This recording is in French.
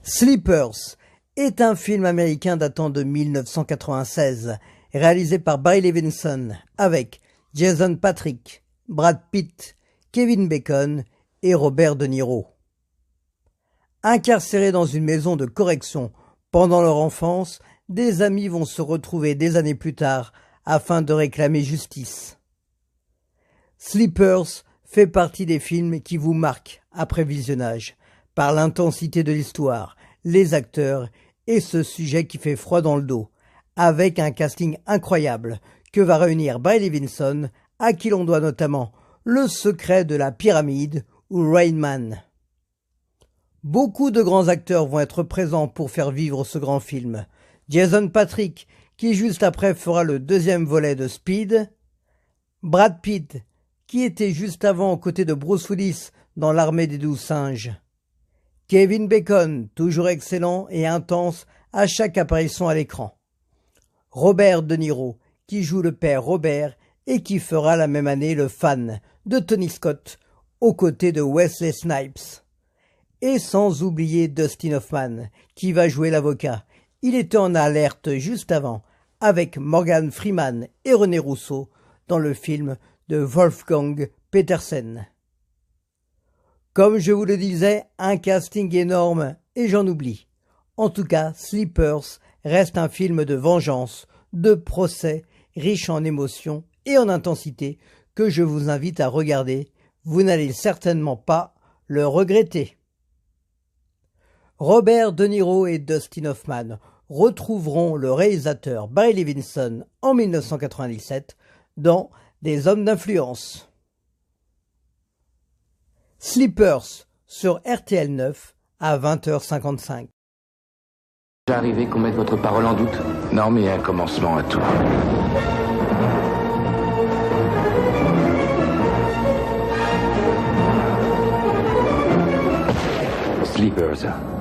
Sleepers est un film américain datant de 1996, réalisé par Barry Levinson avec Jason Patric, Brad Pitt, Kevin Bacon et Robert De Niro. Incarcérés dans une maison de correction pendant leur enfance, des amis vont se retrouver des années plus tard afin de réclamer justice. Sleepers fait partie des films qui vous marquent après visionnage, par l'intensité de l'histoire, les acteurs et ce sujet qui fait froid dans le dos, avec un casting incroyable que va réunir Barry Levinson, à qui l'on doit notamment Le secret de la pyramide ou Rain Man. Beaucoup de grands acteurs vont être présents pour faire vivre ce grand film. Jason Patric, qui juste après fera le deuxième volet de Speed. Brad Pitt, qui était juste avant aux côtés de Bruce Willis dans L'Armée des 12 singes. Kevin Bacon, toujours excellent et intense à chaque apparition à l'écran. Robert De Niro, qui joue le père Robert et qui fera la même année le fan de Tony Scott, aux côtés de Wesley Snipes. Et sans oublier Dustin Hoffman, qui va jouer l'avocat. Il était en alerte juste avant, avec Morgan Freeman et René Rousseau, dans le film de Wolfgang Petersen. Comme je vous le disais, un casting énorme, et j'en oublie. En tout cas, Sleepers reste un film de vengeance, de procès, riche en émotions et en intensité, que je vous invite à regarder. Vous n'allez certainement pas le regretter. Robert De Niro et Dustin Hoffman retrouveront le réalisateur Barry Levinson en 1997 dans Des hommes d'influence. Sleepers sur RTL 9 à 20h55. Déjà arrivé qu'on mette votre parole en doute? Non, mais il y a un commencement à tout. Sleepers.